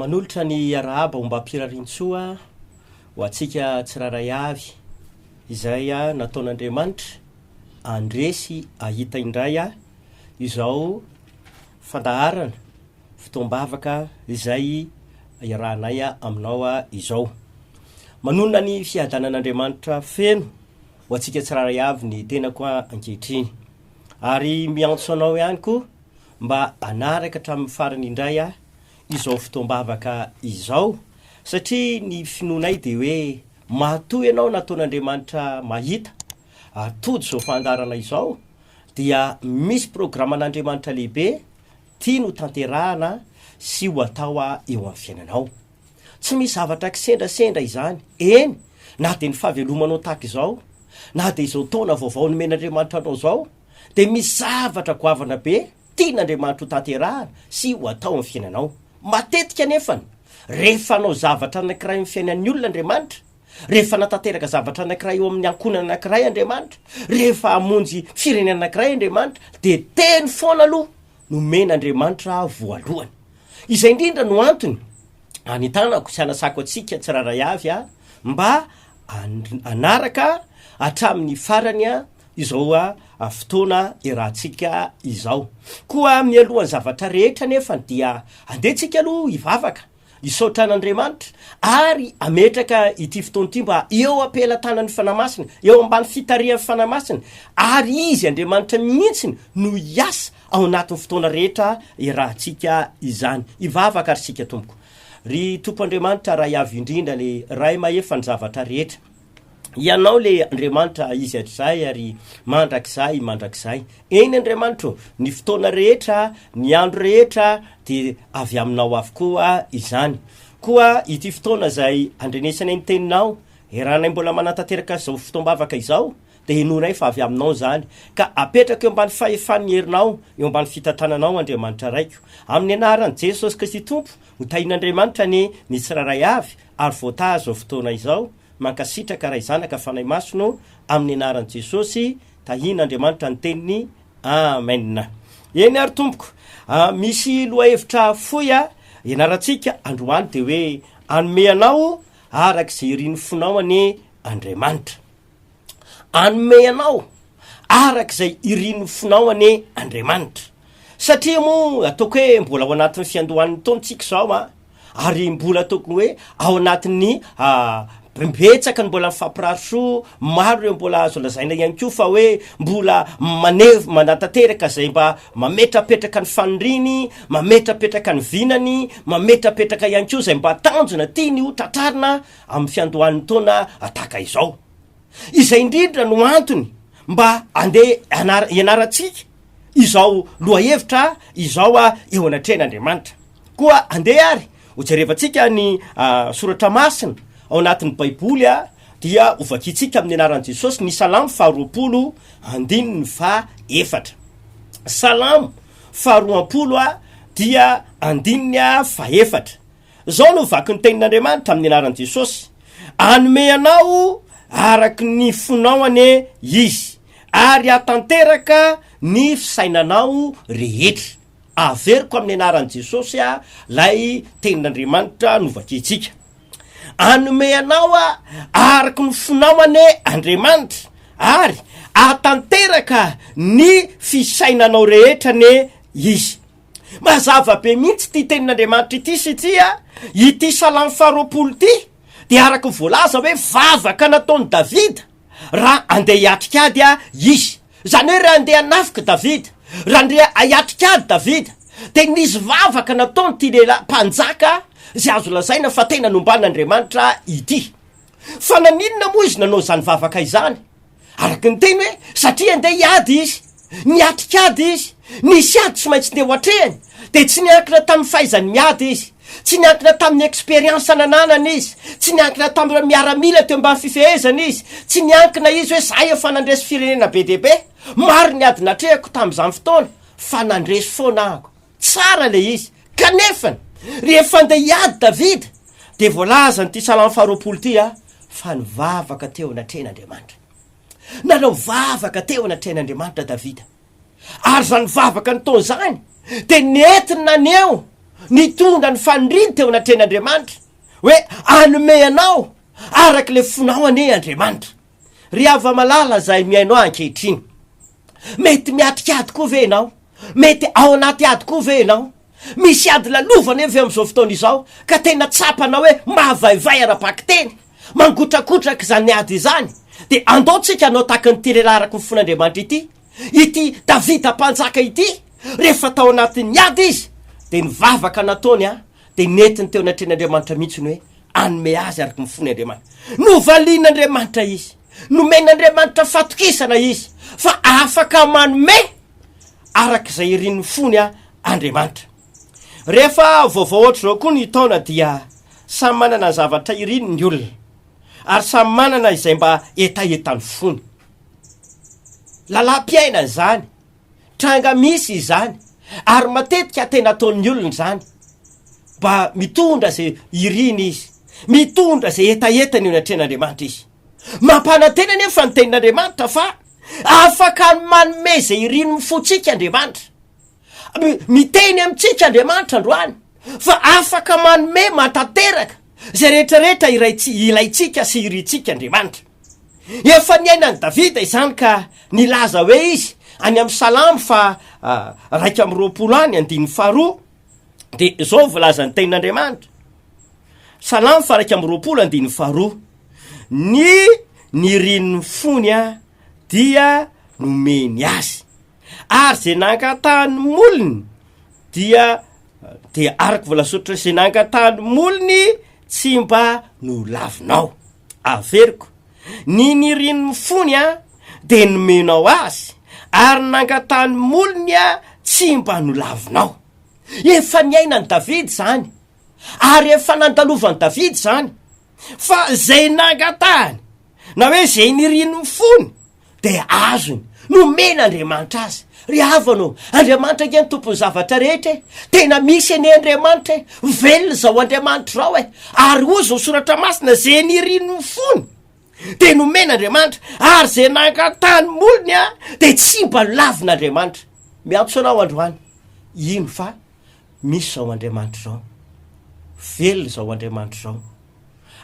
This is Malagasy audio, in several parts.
manolotra ny arahaba omba ampirarintsoa ho atsika tsiraray avy izay nataon'Andriamanitra andresy ahita indray izao fandaharana fotoam-bavaka izay iarahanay aminao izao manonona ny fiadanan'Andriamanitra feno ho atsika tsiraray avy ny tenako ankehitriny ary miantso anao ihany koa mba anaraka hatramin'ny farany indray izao fotoam-bavaka izao satria ny finoanay de hoe matoy ianao nataon'Andriamanitra mahita atody zao fandarana izao dia misy programan'Andriamanitra lehibe tiano tanterahana sy ho atao eo amin'ny fiainanao tsy misy zavatra kisendrasendra izany eny na de ny fahavelomanao tahaka izao na de izao taona vaovao nomen'Andriamanitra anao zao de misy zavatra goavana be tian'Andriamanitra ho tanterahana sy ho atao amin'ny fiainanao matetika nefany rehefa anao zavatra anankiray amin'ny fiainan'ny olona Andriamanitra rehefa natanteraka zavatra anankiray eo amin'ny ankonana anankiray Andriamanitra rehefa amonjy firenena anankiray Andriamanitra de teny foana aloha nomen'Andriamanitra voalohany izay indrindra no antony anitanako sy anasako atsika tsiraray avy mba anaraka hatramin'ny farany izao fotoana irahantsika izao koa mialohan'ny zavatra rehetra nefa dia andehantsika aloha hivavaka isaotra an'Andriamanitra ary ametraka ity fotoana ity mba eo ampelantanan'ny fanamasina eo ambany fitarihan'ny fanamasina ary izy Andriamanitra mihitsiny no hiasa ao anatin'ny fotoana rehetra irahantsika izany hivavaka ary sika tompoko ry tompo Andriamanitra raha avy indrindra le ray mahefa ny zavatra rehetra ianao le Andriamanitra izy atrizay ary mandrakizay eny Andriamanitra ny fotoana rehetra ny andro rehetra de avy aminao avokoa izany koa ity fotoana zay andrenesanay ny teninao iranay mbola manatanteraka zao fotoam-bavaka izao de inonay fa avy aminao zany ka apetraka eo ambany fahefan'ny herinao eo ambany fitantananao Andriamanitra raiko amin'ny anaran'i Jesosy Kristy tompo ho tahin'Andriamanitra ny tsiraray avy ary voata zao fotoana izao mankasitraka raha izanaka fanay masono amin'ny anaran'i Jesosy tahin'Andriamanitra ny teniny amen eny ary tompoko misy lohahevitra foya ianarantsika androany de hoe anome anao arak'izay iriny fonao any Andriamanitra anome anao arak'izay iriny fonao any Andriamanitra satria moa ataoko hoe mbola ao anatin'ny fiandohan'ny taontsika zao ary mbola ataoko hoe ao anatin'ny betsaka ny mbola mifampiraroso maro reo mbola azo lazaina ihany koa fa hoe mbola manatanteraka zay mba mametrapetraka ny faniriny mametrapetraka ny vinany mametrapetraka ihany koa zay mba tanjona tiany ho tratrarina amin'ny fiandohan'ny taona ataka izao izay indrindra no antony mba andeha ianarantsika izao lohahevitra izao eo anatrehan'Andriamanitra koa andeha ary hojerevantsika ny soratra masina ao anatin'ny baiboly dia ovakitsika amin'ny anaran'i Jesosy ny salamo 2:4 salamo 2:4 dia 2:4 zao no vaky ny tenin'Andriamanitra amin'ny anaran'i Jesosy anome anao araky ny fonao ane izy ary atanteraka ny fisainanao rehetra averiko amin'ny anaran'i Jesosy lay tenin'Andriamanitra no vakitsika anome anao araky ny fonao ane Andriamanitra ary atanteraka ny fisainanao rehetra ne izy mazava be mihitsy ty tenin'Andriamanitra ity satria ity salamo 2 ty de araky voalaza hoe vavaka nataony Davida raha andeha hiatrikady izy zany hoe raha andeha hanafika Davida raha andeha hiatrikady Davida de nisy vavaka nataony ty lela mpanjaka zay azo lazaina fa tena nomban'Andriamanitra ity fa naninona moa izy nanao zany vavaka izany araky ny teny hoe satria andeha hiady izy niatrikady izy nisy ady tsy maintsy ndeha ho atrehany de tsy niankina tamin'ny fahaizany miady izy tsy niankina tamin'ny expérience nananana izy tsy niankina tamin'ny miaramila teo ambany fifehezana izy tsy niankina izy hoe zay efa nandresy firenena be dehibe maro ny ady natrehako tamin'izany fotoana fa nandresy foana ako tsara le izy kanefany rehefa andeha hiady Davida de voalazany ty salamo 2 ty fa nivavaka teo anatrehan'Andriamanitra nanao vavaka teo anatrehan'Andriamanitra Davida ary zany vavaka nataony zany de nentiny naneo nitondra ny faniriny teo anatren'Andriamanitra hoe anome anao araka le fonao anie Andriamanitra. Ry ava-malala zay miainao ankehitriny, mety miatrika ady koa ve ianao, mety ao anaty ady koa ve ianao, misy ady lalovana evy am'izao fotoana izao ka tena tsapanao hoe mahavaivay ara-paky teny, mangotrakotraka zany ady izany, de andaotsika anao tahaka ny tirela araka ny fon'Andriamanitra ity Davida mpanjaka ity, rehefa tao anatin'ny ady izy de ny vavaka nataony de netiny teo anatren'Andriamanitra mihitsiny hoe anome azy araky ny fon'Andriamanitra. Novalian'Andriamanitra izy, nomen'Andriamanitra fatokisana izy fa afaka manome arak'izay irin'ny fony Andriamanitra. Rehefa vaovao ohatry zao koa ny taona dia samy manana zavatra iriny ny olona, ary samy manana izay mba etaetany fony. Lalam-piaina zany, tranga misy izany, ary matetika tena ataon'ny olona zany mba mitondra zay iriny izy, mitondra zay etaetany eo anatren'Andriamanitra izy. Mampanantena nefa ny tenin'Andriamanitra fa afaka manome zay iriny mifotsika Andriamanitra. Miteny amintsika Andriamanitra androany fa afaka manome mantanteraka zay rehetrarehetra ilaitsika sy iritsika Andriamanitra. Efa niainan'ny Davida izany ka nilaza hoe izy any amin'ny Salamo fa 120 de zao volazany tenin'Andriamanitra. Salamo fa 120 ny rin'ny fony dia nomeny azy, ary zay nangatahany molony dia araka volasotra zay nangatahany molony tsy mba no lavinao. Averiko ny rin'ny fony de nomenao azy, ary nangatahany molony tsy mba no lavinao. Efa niainan'ny Davida zany, ary efa nandalovan'ny Davida zany, fa zay nangatahany na hoe zay nirin'ny fony de azony nomen'Andriamanitra azy. Ry havano, Andriamanitra ke ny tompony zavatra rehetra, tena misy eny Andriamanitra velona zao Andriamanitra zao ary ozy soratra masina zay nirin'ny fony de nomen'Andriamanitra, ary zay nangatahany molony de tsy mba lavin'Andriamanitra. Miantso anao androany, ino fa misy zao Andriamanitra zao, velona zao Andriamanitra zao,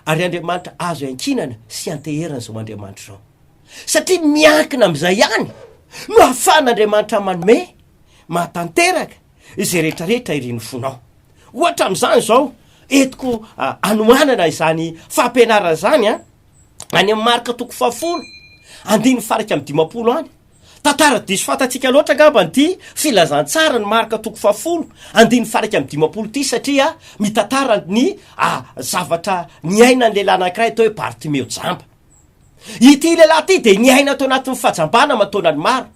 ary Andriamanitra azo ankinana sy anteherana zao Andriamanitra zao, satria miankina am'izay ihany no ahafahan'Andriamanitra manome matanteraka izay rehetrarehetra iriny fonao. Ohatra am'izany zao etiko anoanana izany fampianarana zany any amin'ny marika 10 any. Tantara diso fatatsika loatra ngamba ty filazantsara ny marika 10 ty, satria mitantara ny zavatra niainan'ny lehilahy anankiray atao hoe Bartimeo jamba. Ity lehilahy ty de niaina tao anatin'ny fahajambana mataonany maro,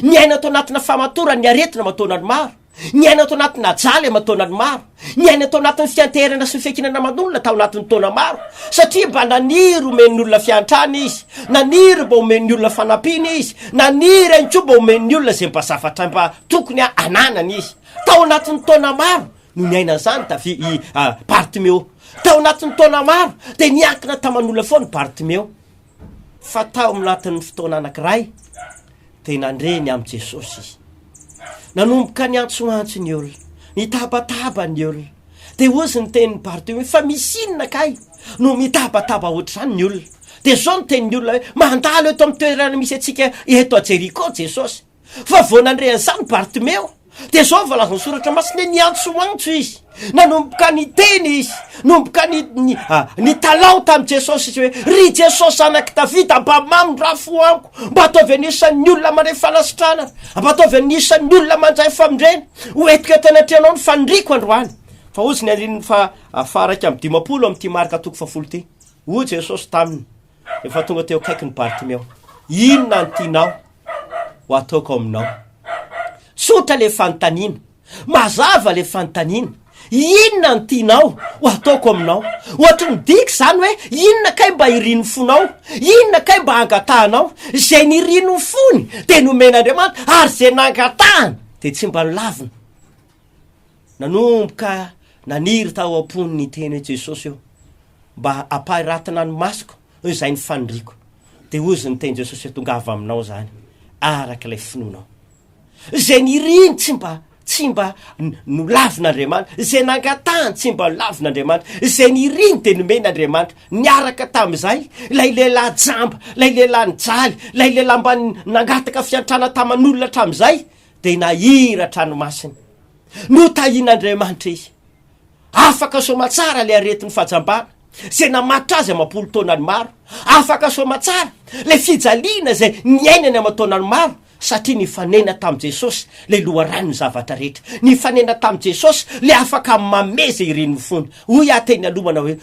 niaina tao anatina famatorany ny aretina mataonany maro, niaina tao anatin'ny ajaly mataonany maro, niaina tao anatin'ny fianteherana sy fiankinana aman'olona tao anatin'ny taona maro, satria mba naniry omen'ny olona fiantrany izy, naniry mba omen'ny olona fanampiana izy, naniry any koa mba omen'ny olona zay mba zavatra mba tokony ananany izy. Tao anatin'ny taona maro no niaina zany Bartimeo. Tao anatin'ny taona maro de niankina taman'olona foana Bartimeo. Fa tao anatin'ny fotoana anankiray de nandreny am' Jesosy izy, nanomboka ny antsoantso ny olona, nitabataba ny olona, de ozy ny tenin'ny Bartimeo fa misy inona kay no mitabataba ohatr'izany ny olona. De zao ny tenin'ny olona hoe mandalo eto amin'ny toerana misy atsika eto a Jeriko Jesosy. Fa vao nandrean'izany Bartimeo de zao volazany soratra masina niantsoantso izy, nanomboka ny teny izy, nomboka ny talao tamin'i Jesosy izy hoe ry Jesosy anaky Davida mba mamindrafo amiko, mba ataovy anisan'ny olona mare fanasitrana, mba ataovy anisan'ny olona mandray famindrena, hoetiko eto anatrehanao ny fanindriko androany. Fa ozy ny alin'ny fa 1:10 am'ty marika 10 ty, hoy Jesosy taminy efa tonga teo akaiky ny Bartimeo, inona ny tianao ho ataoko aminao? Tsotra le fanontaniana, mazava le fanontaniana, inona ny tianao ho ataoko aminao? Ohatra ny diky zany hoe inona kay mba irin'ny fonao, inona kay mba angatahanao? Zay nirin'ny fony de nomen'Andriamanitra, ary zay nangatahana de tsy mba lavina. Nanomboka naniry tao am-pony ny teny hoe Jesosy eo mba ampahiratana ny masoko, izay ny fanindriko. De ozy ny teny Jesosy hoe tongava aminao zany arak'ilay finonao. Zay niriny tsy mba tsy mba no lavin'Andriamanitra, zay nangatahany tsy mba lavin'Andriamanitra, zay niriny de nomen'Andriamanitra. Niaraka tamin'izay lay lehilahy jamba, lay lehilahy nijaly, lay lehilahy mba nangataka fiantrana taman'olona hatramin'izay de nahira tranomasiny. No tahian'Andriamanitra izy, afaka soma tsara le aretin'ny fahajambana zay namatra azy amapolo taonany maro, afaka soma tsara le fijaliana zay niainany amataonany maro, satria nifanena tamin'i Jesosy le loharano ny zavatra rehetra, nifanena tamin'i Jesosy le afaka mameza ireny fony. Hoy ateny alomana hoe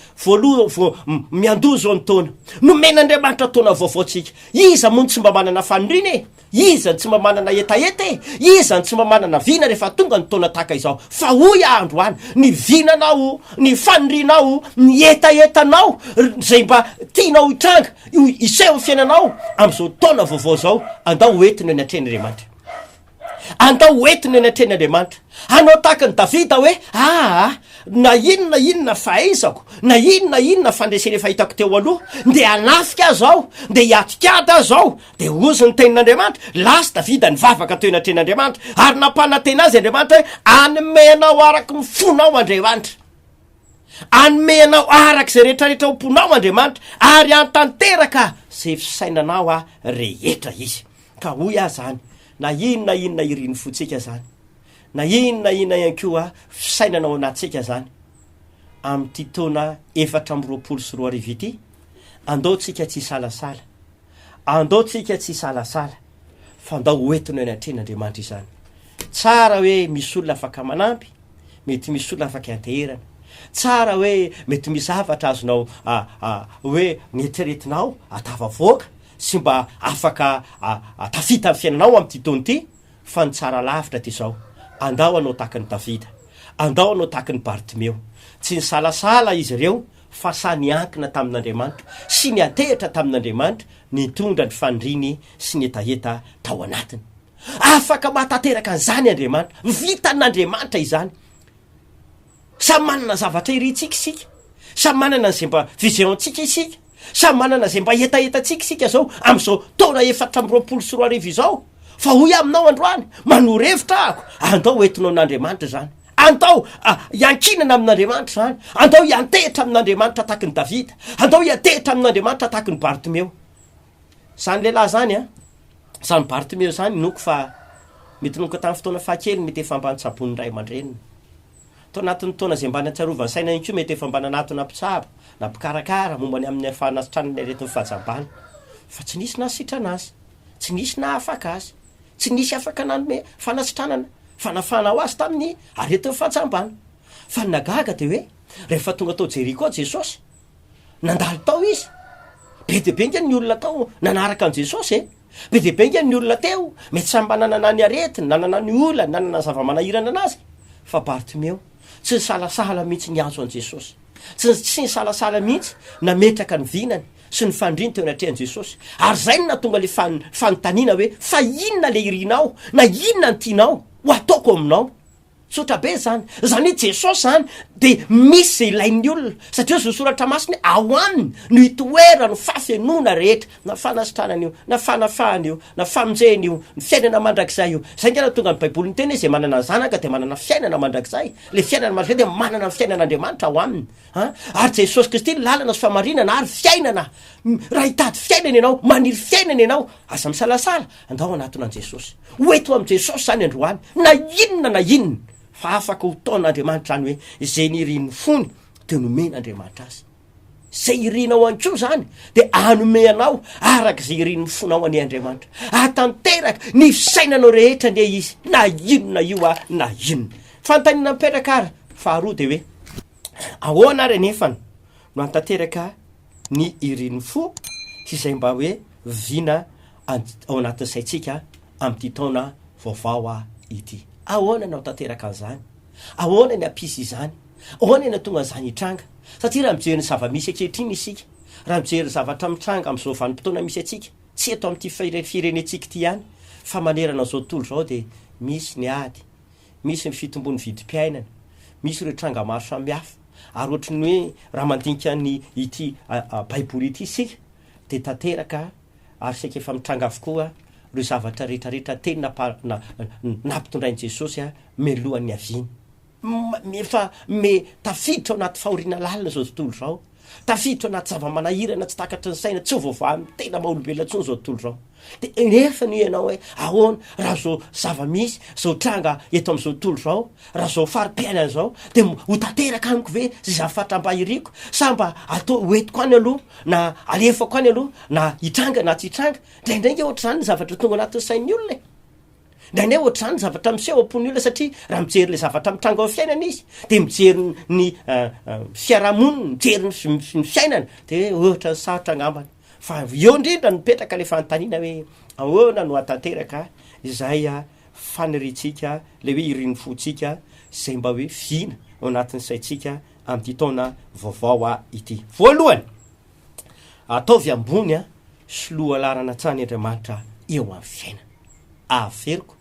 miandoha zao ny taona, nomen'Andriamanitra taona vaovaotsika. Iza moa tsy mba manana faniriny e, iza tsy mba manana etaeta e, iza tsy mba manana vina rehefa tonga ny taona tahaka izao. Fa hoy androany, ny vinanao, ny fanirinao, ny etaetanao zay mba tianao hitranga iseho fiainanao am'izao taona vaovao zao, andao hoentiny eny atrehan'Andriamanitra, andao hoentiny eny atrehan'Andriamanitra. Anao tahaka ny Davida hoe na inona fahaizako, na inona fandresena efa hitako teo aloha, de anafika azy aho, de hiatikada azy aho, de ozy ny tenin'Andriamanitra. Lasy Davida ny vavaka teo eny atrehan'Andriamanitra, ary nampanantena azy Andriamanitra hoe anomenao araky ny fonao Andriamanitra, anomenao araka zay rehetrarehetra omponao Andriamanitra, ary antanteraka zay fisainanao rehetra izy. Ka hoy ahy zany, na inona iriny fotsika zany, na inona ihany koa fisainanao anatsika zany, am'ty taona 424 ity, andao tsika tsy salasala, andao tsika tsy salasala, fa andao hoentiny eny atrehan'Andriamanitra izany. Tsara hoe misy olona afaka manampy, mety misy olona afaka anteherana, tsara hoe mety misy zavatra azonao hoe nieritreretinao atavavoaka sy mba afaka tafita amin'ny fiainanao am'ty taona ity. Fa ny tsara lavitra ty zao, andao anao tahaka ny Davida, andao anao tahaka ny Bartimeo. Tsy ny salasala izy ireo, fa sa niankina tamin'Andriamanitra sy niatehitra tamin'Andriamanitra, nitondra ny faniriny sy ny etaeta tao anatiny. Afaka matateraka an'izany Andriamanitra, vitan'Andriamanitra izany. Samy manana zavatra irintsika isika, samy manana zay mba vision-tsika isika, samy manana zay mba etaetantsika isika zao am'izao taona 424 izao. Fa hoy aminao androany, manorevitra ahako, andao hoentinao n'Andriamanitra zany, andao iankinana amin'Andriamanitra zany, andao iantehitra amin'Andriamanitra tahaky ny Davida, andao iantehitra amin'Andriamanitra tahaky ny Bartimeo. Zany lehilahy zany zany Bartimeo zany noko fa mety noko tamin'ny fotoana fahakely mety efa ambany tsabony ray aman-dreniny. To anatin'ny taona zay mbana tsarovany saina iny koa mety efa mbana anatona mpitsabo na mpikarakara mombany amin'ny fanasitranany aretin'ny fahajambana. Fa tsy nisy nasitran azy, tsy nisy na afaka azy, tsy nisy afaka nanome fanasitranana fanafahana ho azy tamin'ny aretin'ny fahajambana. Fa nagaga de hoe rehefa tonga tao Jeriko Jesosy, nandalo tao izy, be de be ngany ny olona tao nanaraka an Jesosy e, be de be ngany ny olona teo mety samy mba nanana ny aretiny, nanana ny olana, nanana zava-manahirana anazy. Fa Bartimeo tsy nisalasala mihitsy niazo an Jesosy, tsy nisalasala mihitsy nametraka ny vinany sy ny fandriny teo anatrehan Jesosy. Ary zay no natonga le fanontaniana hoe fa inona le irinao, na inona ny tianao ho ataoko aminao. Sotra be zany, zany hoe Jesosy zany de misy zay ilain'ny olona, satria zao soratra masiny ao aminy no hitoera no fafenona rehetra, na fanasitranana io, na fanafahana io, na famonjena io, ny fiainana mandrakizay io. Zay ngana tonga ny Baiboly ny teny zay manana zanaka de manana fiainana mandrakizay, le fiainana mandrakizay de manana ny fiainan'Andriamanitra ao aminy. Ary Jesosy Kristy lalana sy famarinana ary fiainana. Raha hitady fiainana ianao, maniry fiainana ianao, aza misalasala, andao anatin'an Jesosy. Hoeto am Jesosy zany androany, na inona fa afaka ho taon'Andriamanitra zany hoe zay niriny fony de nomen'Andriamanitra azy. Zay irinao ankoa zany de anome anao araka zay iriny fonao any Andriamanitra. Atanteraka ny fisainanao rehetra ndre izy, na inona io na inona. Fantanina mipetraka ary faharoa de hoe ahoana ary nefany no antanteraka ny iriny fo sy zay mba hoe vina ao anatin'ny saitsika am'ty taona vaovao ity. Ahoana nao tanteraka an'izany, ahoana ny ampisy izany, ahoana ny tonga an'izany hitranga. Satria raha mijery ny zava-misy ankehitriny isika, raha mijery zavatra mitranga am'izao vanim-potoana misy atsika, tsy eto am'ty firenetsika ty ihany, fa manerana zao tontolo zao de misy ny ady, misy ny fitombony vidim-piainana, misy ireo tranga maro samihafa. Ary ohatrany hoe raha mandinika ny ity Baiboly ity isika de tanteraka ary sika efa mitranga avokoa reo zavatra rehetrarehetra tena nampitondrain' Jesosy a melohan'ny aviany efa me tafiditra ao anaty fahoriana lalina zao tontolo zao, tafiditra ao anaty zava-manahirana tsy takatry ny saina tsy hovaova tena maha-olombelona ntsony zao tontolo zao. De nefa ny ianao hoe ahoana raha zao zava-misy zao tranga eto am'izao tontolo zao, raha zao fari-piainana zao de ho tanteraka amiko ve zay zavatra mba iriko sa mba atao hoetiko any aloha na alefako any aloha na hitranga na tsy hitranga. Ndraindray ohatra zany ny zavatra tonga anatin'ny sain'ny olona ndraindray ohatra zany zavatra miseho am-pon'ny olona satria raha mijery le zavatra mitranga ao fiainana izy de mijery ny fiarahamoniny mijery ny fiainana de ohatra ny sarotra angambany fa eo indrindra nipetraka le fanontaniana hoe ahoana no atanteraka izay faniritsika le hoe iriny fotsika zay mba hoe vina ao anatin'ny saitsika am'ty taona vaovao ity. Voalohany ataovy ambony soloa larana tsany Andriamanitra eo amin'ny fiaina averiko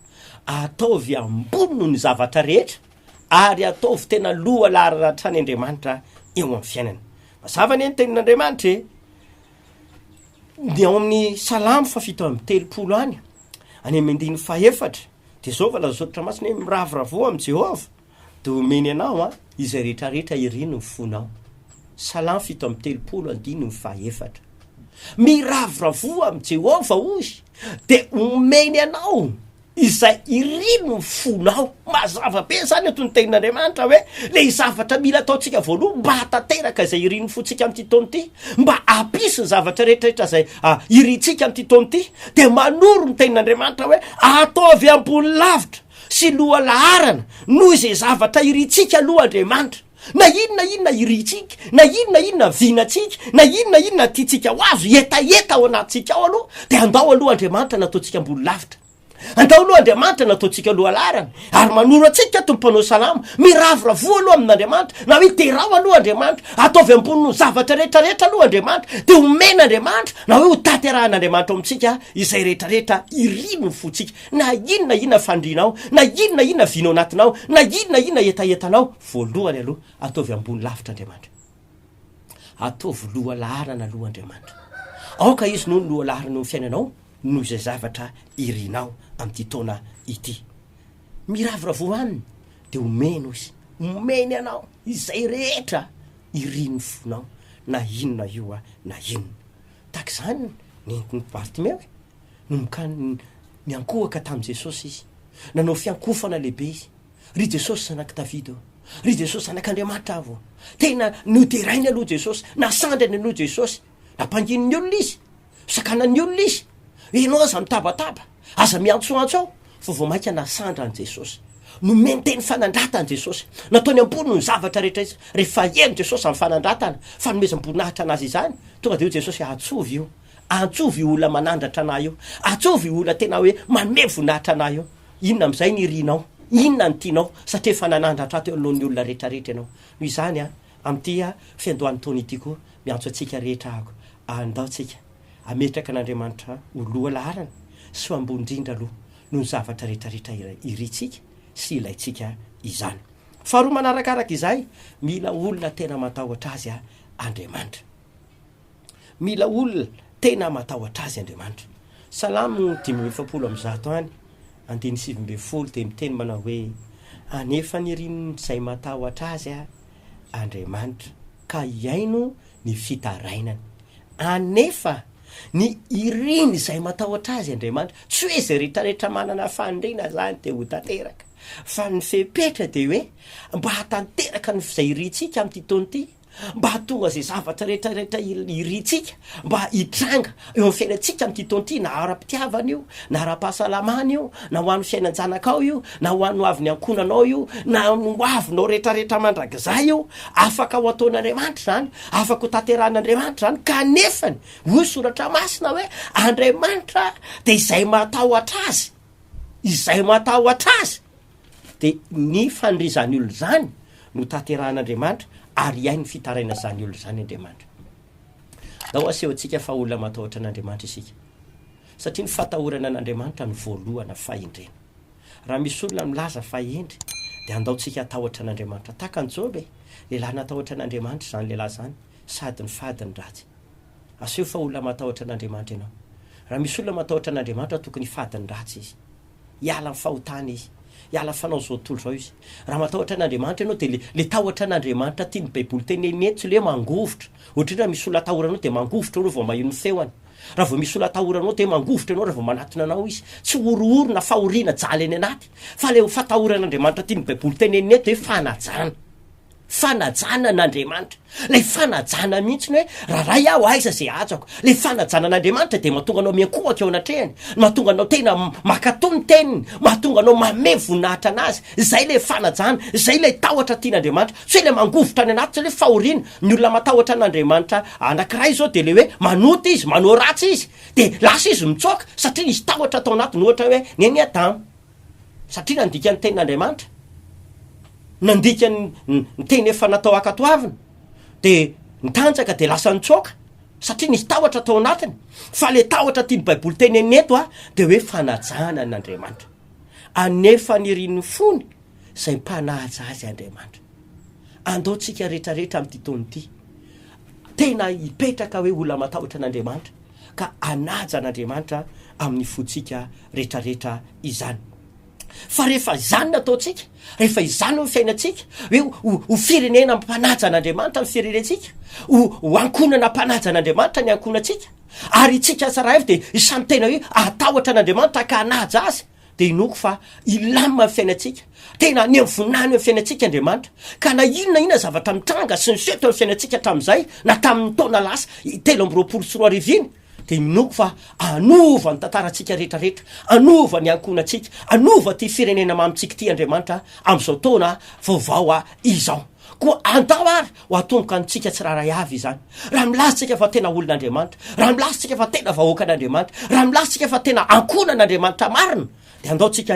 ataovy ambony noho ny zavatra rehetra ary ataovy tena loha larana trany Andriamanitra eo amin'ny fiainana. Mazava ny tenin'Andriamanitra ny ao amin'ny salamo fafito amby telopolo any any am'andiny faefatra de zao valazotra masina hoe miravoravo am' Jehova de omeny anao izay rehetrarehetra irino ny fonao. Salamo fito amby telopolo andiny ny faefatra, miravoravo am' Jehova ozy de omeny anao izay irino ny fonao. Mazava be zany atony tenin'Andriamanitra hoe le zavatra mila ataotsika voaloha mba hatanteraka izay irino fotsika am'ty taona ty, mba ampisy ny zavatra rehetrarehetra zay iritsika am'ty taona ty de manoro ny tenin'Andriamanitra hoe ataovy ambony lavitra sy loha laharana noho izay zavatra iritsika aloha Andriamanitra. Na inona iritsika, na inona vinatsika, na inona tiatsika ho azo etaeta ao anatsika ao aloha de andao aloha Andriamanitra nataotsika ambony lavitra, andao aloha Andriamanitra nataotsika loha larana ary manoro atsika to mpanao salamo miravoravo aloha amin'Andriamanitra na hoe terao aloha Andriamanitra ataovy ambony no zavatra rehetrarehetra aloha Andriamanitra de omena Andriamanitra na hoe ho tanterahana amitsika izay rehetrarehetra irino ny fotsika. Na inona fandrinao, na inona vinao anatinao, na inona etaetanao, voalohany aloha ataovy ambony lavitra Andriamanitra, ataovy loha larana aloha Andriamanitra. Aoka izy noho ny loha larana eo fiainanao noho izay zavatra irinao am'ty taona ity. Miravoravo aminy de omeno izy, omeny anao izay rehetra irino ny fonao na inona io na inona. Tak zany nentiny Bartimeo nomokany niankohaka tamin'i Jesosy izy, nanao fiankofana lehibe izy. Ry Jesosy zanaky Davida, ry Jesosy zanak'Andriamanitra avo, tena noderainy aloha Jesosy, nasandrany aloha Jesosy, nampangininy olona izy, sakanany olona izy. Ianao aza mitabataba, aza miantsoantso ao, fa vao mainka nasandra an' Jesosy, nomeny teny fanandratany Jesosy, nataony ambony no zavatra rehetra izy. Rehefa eny Jesosy amin'ny fanandratana, fanomezam-boninahitra anazy izany, tonga de io Jesosy atsovy io, antsovy olona manandratra anay io, atsovy olona tena hoe manome voninahitra anay io. Inona am'izay ny irinao, inona ny tianao satria efa nanandratra teo alohan'ny olona rehetrarehetra ianao. Noho izany am'ty fiandohan'ny taona ity koa miantso atsika rehetra ako andao tsika ametraka an'Andriamanitra ho loha laharana sy ho ambony indrindra aloha noho ny zavatra rehetrarehetra iritsika sy ilaitsika izany. Faharoa manarakaraka izay, mila olona tena matahotra azy Andriamanitra, mila olona tena matahotra azy Andriamanitra. Salamo 5:100 any andiny 7:10 de miteny manao hoe anefa nirino zay matahotra azy Andriamanitra ka iaino ny fitarainany. Anefa ny iriny zay matahotra azy Andriamanitra, tsy hoe zay rehetrarehetra manana fandrina zany de ho tanteraka, fa ny fepetra de hoe mba hatanteraka ny zay iritsika am'ty taona ity, mba hatonga zay zavatra rehetrarehetra iritsika mba hitranga eo amin'ny fiainantsika am'ty taona ity, na ara-pitiavana io, na ara-pahasalamana io, na ho an'ny fiainan-janakao io, na ho an'ny hoavin'ny ankonanao io, na ho avinao rehetrarehetra mandrakizay io, afaka ho ataon'Andriamanitra zany, afaka ho tanteran'Andriamanitra zany. Kanefany hoy soratra masina hoe Andriamanitra de izay matahotra azy, izay matahotra azy de ny fandrizany olo zany no tanteran'Andriamanitra ary iainy fitaraina zany olo zany Andriamanitra. Dao aseho atsika fa olona matahotra an'Andriamanitra isika, satria ny fatahorana an'Andriamanitra ny voalohana fahendrena. Raha misy olona milaza fahendry de andaotsika atahotra an'Andriamanitra. Taka an Jobe, lehilahy natahotra an'Andriamanitra zany lehilahy zany, sady ny fady ny ratsy. Aseho fa olona matahotra an'Andriamanitra ianao, raha misy olona matahotra an'Andriamanitra tokony fadiny ratsy izy, hiala ny fahotana izy, hiala ny fanao zao tontolo zao izy. Raha matahotra an'Andriamanitra ianao de le tahotra an'Andriamanitra tia ny baiboly teneny tsy le mangovotra, ohatra raha misy olona atahoranao de mangovotra anao vao maheno ny feoany. Raha vao misy olona atahoranao de mangovotra anao raha vao manatona anao izy, tsy oroorona fahoriana jaly any anaty, fa le fatahoran'Andriamanitra tia ny baiboly teneny eto hoe fanajana n'Andriamanitra. Le fanajana mihitsy hoe raha ray aho aiza zay atsako. Le fanajana n'Andriamanitra de mahatonga anao miankohaka eo anatrehany, mahatonga anao tena makatony teniny, mahatonga anao mame voninahitra anazy. Zay le fanajana, zay le tahotra tian'Andriamanitra. Tsy hoe le mangovotra any anaty, tsy le fahoriana. Ny olona matahotra an'Andriamanitra anankiray zao de le hoe manota izy, manao ratsy izy, de lasa izy mitsoaka satria izy tahotra atao anatiny. Ohatra hoe ny any Adam, satria nandika ny tenin'Andriamanitra, nandika ny teny efa natao akatoavina, de nitanjaka de lasa nitsoaka satria nisy tahotra atao anatiny. Fa le tahotra tia ny baiboly teneny eto de hoe fanajana n'Andriamanitra, anefa niriny fony zay mpanaja azy Andriamanitra. Andaotsika rehetrarehetra amin'ity taona ity tena hipetraka hoe olona matahotra an'Andriamanitra, ka anaja an'Andriamanitra amin'ny fotsika rehetrarehetra izany. Fa rehefa izany nataotsika, rehefa izany ny fiainatsika hoe ho firenena mpanaja an'Andriamanitra ny firenentsika, ho ankonana mpanaja an'Andriamanitra ny ankonatsika, ary itsika tsara evy de isany tena hoe atahotra an'Andriamanitra ka anaja azy, de inoko fa ilamina ny fiainatsika, tena ny voninahiny ny fiainatsika Andriamanitra. Ka na inona zavatra mitranga sy niseto ny fiainatsika hatramin'izay, na tamin'ny taona lasa 324 de minoko fa anova ny tantarantsika rehetrarehetra, anova ny ankonantsika, anova ty firenena mamitsika ty Andriamanitra amin'izao taona vaovao izao. Koa andao ary ho atomboka antsika tsiraray avy izany. Raha milasitsika fa tena olon'Andriamanitra, raha milasitsika fa tena vahoaka an'Andriamanitra, raha milasitsika fa tena ankonan'Andriamanitra marina, de andaotsika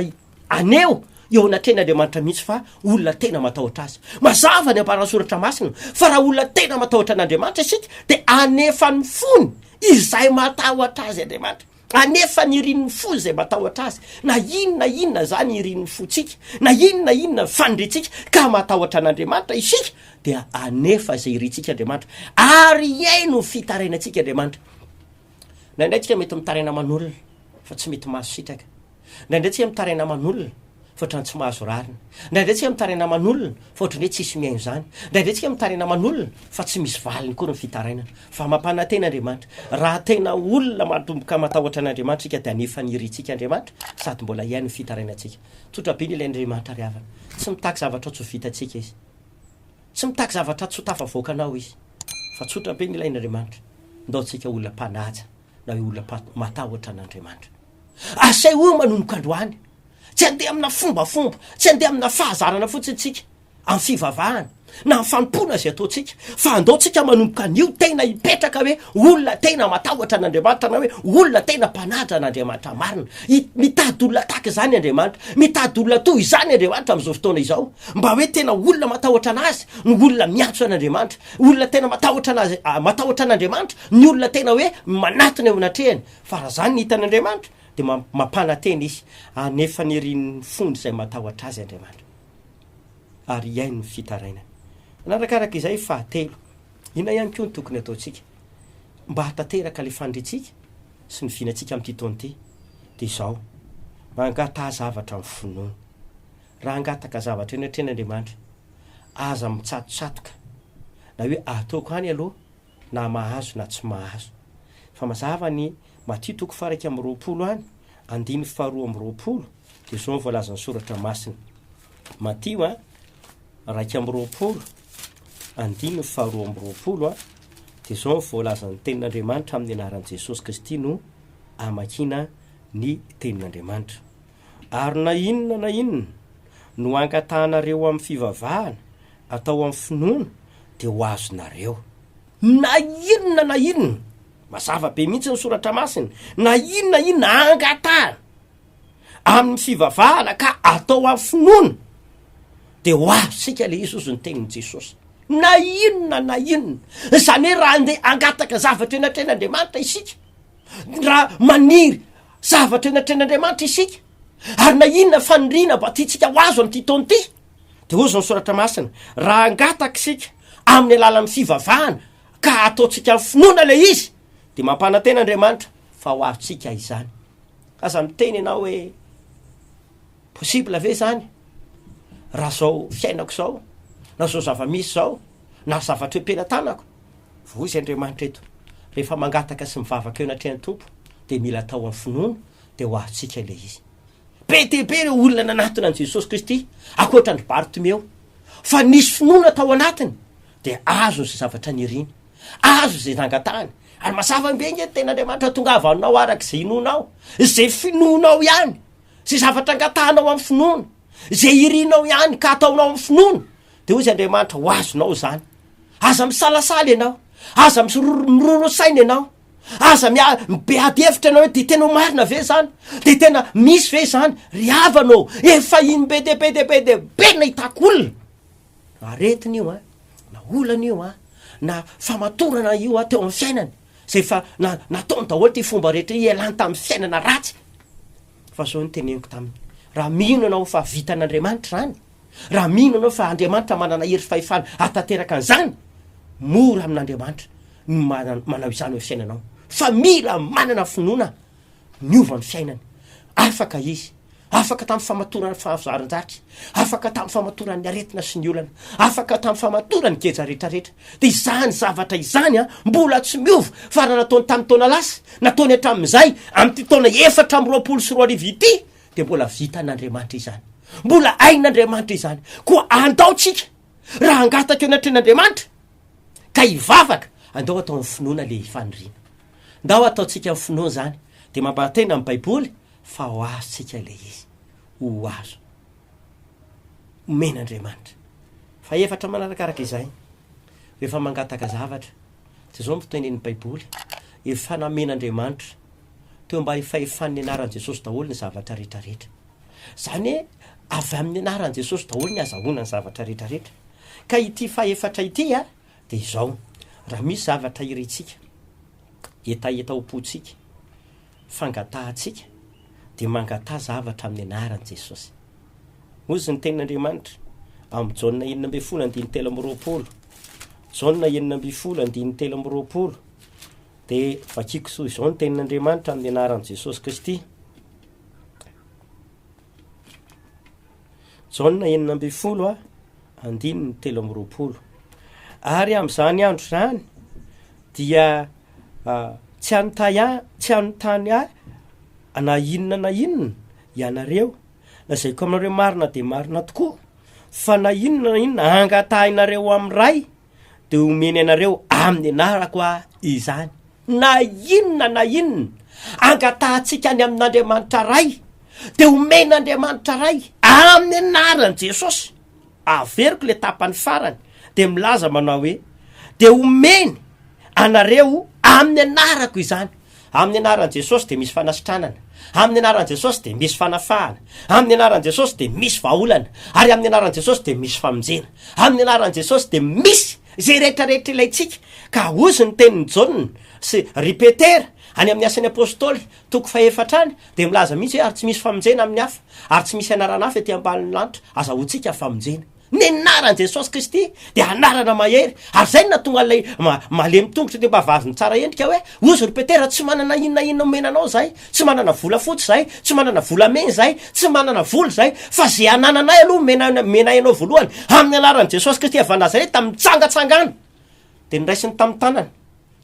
aneo eo anatrehan'Andriamanitra mihitsy fa olona tena matahotra azy. Mazava ny amparasoratra masina fa raha olona tena matahotra an'Andriamanitra isika de anefa ny fony izay matahotra azy Andriamanitra, anefa ny irin'ny fo zay matahotra azy. Na inona zany irin'ny fotsika, na inona fandritsika ka matahotra an'Andriamanitra isika, de anefa zay iritsika Andriamanitra, ary iaino fitarainantsika Andriamanitra. Nandray tsika mety mitaraina aman'olona fa tsy mety mahazo sitraka, nandray tsika mitaraina aman'olona fa ohatrany tsy mahazo rarina, nandray tsika mitaraina aman'olona fa ohatrany hoe tsisy miaino zany, nandray tsika mitaraina aman'olona fa tsy misy valiny koa ny fitarainana. Fa mampanantena Andriamanitra, raha tena olona matomboka matahotra an'Andriamanitra sika de anefa ny iritsika Andriamanitra, sady mbola iaino ny fitarainantsika. Tsotra be ny ilay Andriamanitra ry havana, tsy mitaky zavatra tsy ho vitatsika izy, tsy mitaky zavatra tsy ho tafavoaka anao izy, fa tsotra be ny ilay Andriamanitra, ndaotsika olona mpanaja na hoe olona matahotra an'Andriamanitra. Asay o manonoka androany, tsy andeha amina fombafomba, tsy andeha amina fahazarana fotsiny tsika amin'ny fivavahana na amin'ny fanompona zay ataotsika, fa andaotsika manomboka an'io tena hipetraka hoe olona tena matahotra an'Andriamanitra, na hoe olona tena mpanaja an'Andriamanitra marina. Mitady olona tahaka izany Andriamanitra, mitady olona toy izany Andriamanitra amin'izao fotoana izao, mba hoe tena olona matahotra anazy ny olona miantso an'Andriamanitra, olona tena matahotra anazy, matahotra an'Andriamanitra ny olona tena hoe manatona eo anatrehany. Fa raha zany ny hitan'Andriamanitra de mampanantena izy, anefa ny irin'ny fony zay matahotra azy Andriamanitra, ary iaino ny fitarainana. Narakaraka izay fahatelo, ina ihany koa ny tokony ataotsika mba hatateraka le fandritsika sy ny vinatsika amin'ity taona ity, de izao mangata zavatra amin'ny finoana. Raha angataka zavatra eny an-tren'Andriamanitra, aza mitsatotsatoka na hoe ataoko any aloha na mahazo na tsy mahazo. Fa mazava ny Matthieu 2:20 any, 2:20 de zao voalaza ny soratra masina. Matthieu 2:20 de zao voalaza ny tenin'Andriamanitra amin'ny anaran'i Jesosy Kristy no amakina ny tenin'Andriamanitra. Ary na inona no angatahanareo amin'ny fivavahana atao amin'ny finoana de ho azonareo. Na inona mazava be mihitsy ny soratra masina, na inona angatahana amin'ny fivavahana ka atao amin'ny finoana de ho azosika le Jesosy ny tenin'i Jesosy. Na inona zany hoe raha andeha angataka zavatra eny an-tren'Andriamanitra isika, raha maniry zavatra eny an-tren'Andriamanitra isika, ary na inona faniriana mba tiatsika ho azo amin'ity taona ity, de ozy ny soratra masina, raha angataka isika amin'ny alalan'ny fivavahana ka ataotsika finoana le izy, de mampanantena Andriamanitra fa ho azotsika izany. Aza miteny ianao hoe possible ve zany raha zao fiainako zao na zao zava-misy zao na zavatra hoe-pela-tanako vozy Andriamanitra eto rehefa mangataka sy mivavaka eo natrehan'ny tompo de mila atao amin'ny finoana de ho azotsika le izy. Be dehibe ireo olona nanatona an' Jesosy Kristy akoatrany Bartimeo fa nisy finoana tao anatiny de azo zay zavatra niriny, azo zay nangatahany. Ary masava be nge tena Andriamanitra tongavanao araka zay inonao, zay finoanao ihany, zay zavatra angatahanao amin'ny finoana, zay irinao ihany ka ataonao amin'ny finoana de hoy izy Andriamanitra ho azonao zany. Aza misalasala ianao, aza mirorosaina ianao, aza mibeady hevitra anao hoe de tena marina ve zany, de tena misy ve zany, ry havanao efa iny be de nahitako olona aretiny io na olana io na famatorana io teo amin'ny fiainany zay fa nataony daholo ty fomba rehetra ialany tamin'ny fiainana ratsy. Fa zao ny teneniko taminy, raha mino anao fa vitan'Andriamanitra zany, raha mino anao fa Andriamanitra manana hery fahefana atateraka an'izany, mora amin'Andriamanitra manao izany hoe fiainanao. Fa mila manana finoana miova ny fiainany, afaka izy, afaka tamin'ny famatorana fahazaran-jatry, afaka tamin'ny famatorana ny aretina sy ny olana, afaka tamin'ny famatorana ny keja rehetrarehetra. De izany zavatra izany mbola tsy miova fa raha nataony tamin'ny taona lasa, nataony hatramin'izay amin'ny taona 424 ity de mbola vitan'Andriamanitra izany, mbola ain'Andriamanitra izany. Koa andaotsika raha angataka eo natren'Andriamanitra ka hivavaka, andao atao amin'ny finoana le faniriana, andao ataotsika amin'ny finoana zany. De mampatena amin'ny Baiboly fa ho azotsika le izy, ho azo men'Andriamanitra. Fa efatra manarakaraka izay rehefa mangataka zavatra de zao mifitenen'ny Baiboly efa namen'Andriamanitra teo mba efaefan'ny anaran'i Jesosy daholo ny zavatra rehetrarehetra. Zany hoe avy amin'ny anaran'i Jesosy daholo ny azahoana ny zavatra rehetrarehetra. Ka ity faefatra ity de izao, raha misy zavatra irentsika, etaetaom-potsika, fangatahantsika de mangataha zavatra amin'ny anaran'i Jesosy. Ozy ny tenin'Andriamanitra amin'ny Jaona 9:7-20, Jaona 9:7-20 de vakiko soa izao ny tenin'Andriamanitra amin'ny anaran'i Jesosy Kristy. Jaona 9:7-20. Ary amin'izany andro zany dia tsy anontany na inona ianareo, na zay ko aminareo marina de marina tokoa, fa na inona angatahinareo amin'ny ray de omeny anareo amin'ny anarako izany. Na inona angatahantsika any amin'Andriamanitra ray de omen'Andriamanitra ray amin'ny anaran'i Jesosy. Averiko le tapany farany de milaza manao hoe de omeny anareo amin'ny anarako izany. Amin'ny anaran'i Jesosy de misy fanasitranana, amin'ny anaran'i Jesosy de misy fanafahana, amin'ny anaran'i Jesosy de misy vahaolana, ary amin'ny anaran'i Jesosy de misy famonjena, amin'ny anaran'i Jesosy de misy zay rehetrarehetra ilayntsika. Ka ozy ny tenin'ny Jaona sy ripetera any amin'ny asan'ny apôstôly 4 de milaza mihitsy hoe ary tsy misy famonjena amin'ny hafa, ary tsy misy anarana hafa ety ambanin'ny lanitra azahoantsika famonjena. Ny anaran'i Jesosy Kristy de anarana mahery, ary zay natonga lay malemy tongotry de mba vazony tsara endrika hoe ozy ripetera tsy manana inona omenanao zay, tsy manana vola fotsy zay, tsy manana vola mena zay, tsy manana volo zay, fa zay anananay aloha menay anao voalohany amin'ny anaran'i Jesosy Kristy avy Nazareta mitsangatsangana. De niraisiny tamin'ny tanany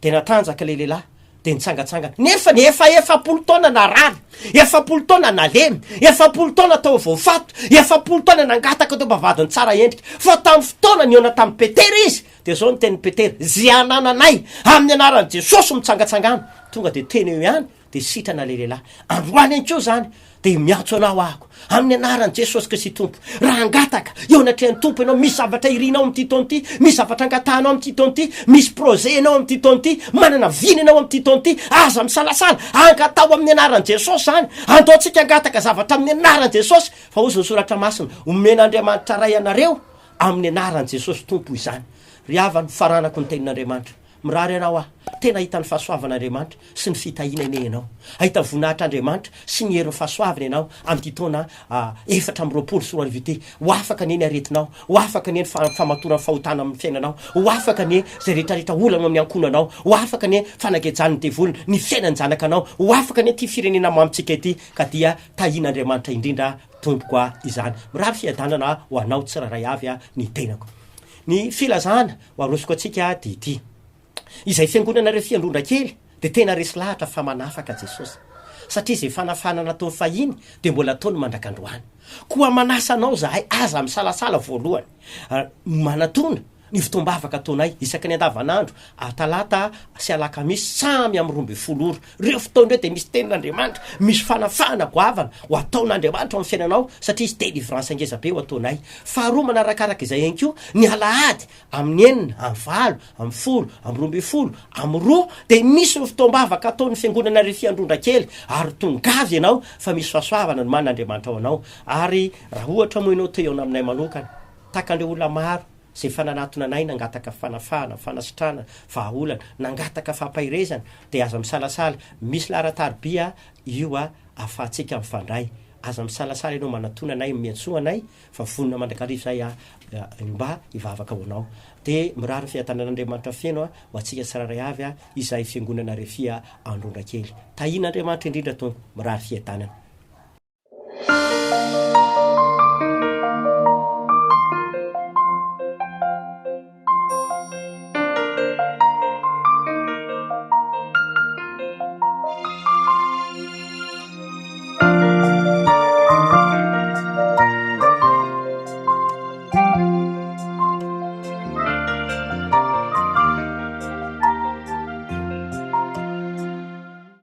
de natanjaka le lehilahy de nitsangatsangana. Nefa ny efapolo taona narary, efapolo taona nalemy, efapolo taona tao voafato, efapolo taona nangataka teo mbavadiny tsara endrika. Fa tamin'ny fotoana niona tamin'ny Petera izy de zao ny tenin'ny Petera, zay anananay amin'ny anaran'i Jesosy mitsangatsangana. Tonga de teny eo ihany de sitrana le lehilahy. Androany anko zany de miatso anao ahako amin'ny anaran'i Jesosy Kristy Tompo. Raha angataka eo anatrehan'ny Tompo ianao, misy zavatra irinao amin'ity taona ity, misy zavatra angatahanao amin'ity taona ity, misy projet anao amin'ity taona ity, manana viny anao amin'ity taona ity, aza misalasala angatao amin'ny anaran'i Jesosy zany. Andaotsika angataka zavatra amin'ny anaran'i Jesosy, fa ozy ny soratra masina omen'Andriamanitra ray anareo amin'ny anaran'i Jesosy Tompo izany. Ry havany faranako ny tenin'Andriamanitra mirary ianao tena hitan'ny fahasoavan'Andriamanitra sy ny fitahiana enao ahita voninahitr'Andriamanitra sy ny herin'ny fahasoavana ianao amin'ny taona 420 sy 10 ty ho afaka neny aretinao ho afaka neny famatoran'ny fahotana amin'ny fiainanao ho afaka ne zay rehetrarehetra olana amin'ny ankonanao ho afaka ne fanangejan'ny devolina ny fiainany zanakanao ho afaka ne ty firenena mamitsika ity ka dia tahian'Andriamanitra indrindra tomboka izany mirary fiadanana ho anao tsiraray avy ny tenako ny filazana ho arosoko atsika de ity izay fiangonana RHEFI Androndrakely de tena resy lahatra fa manafaka Jesosy satria zay fanafahana nataony fahiny de mbola ataony mandrakandroany koa manasanao zahay aza misalasala voalohany manatona ny fotoam-bavaka ataonay isaky ny andavanandro Talata sy Alakamisy samy amin'ny 12 ora reo fotoandreo de misy tenin'Andriamanitra misy fanafahana goavana ho ataon'Andriamanitra amin'ny fiainanao satria izy délivrance angeza be ho ataonay faharoa manarakaraka izay ihany koa ny Alahady amin'ny 9 amin'ny 10 amin'ny 12 amin'ny 2 de misy ny fotoam-bavaka ataon'ny fiangonana RHEFI Androndrakely ary tongavy ianao fa misy fahasoavana ny man'Andriamanitra ao anao ary raha ohatra moa ianao teo aminay manokana takandreo olona maro zay fananatona anay nangataka fanafahana fanasitrana vahaolana nangataka fampahirezana de aza misalasala misy laharataribia io afahantsika mifandray aza misalasala ianao manatona anay miantsoa anay fa vonona mandrakarivo zay mba hivavaka ho anao de mirary fiatanan'Andriamanitra fiaino ho atsika tsiraray avy izay fiangonana RHEFI Androndrakely tahian'Andriamanitra indrindra tompo mirary fiatanana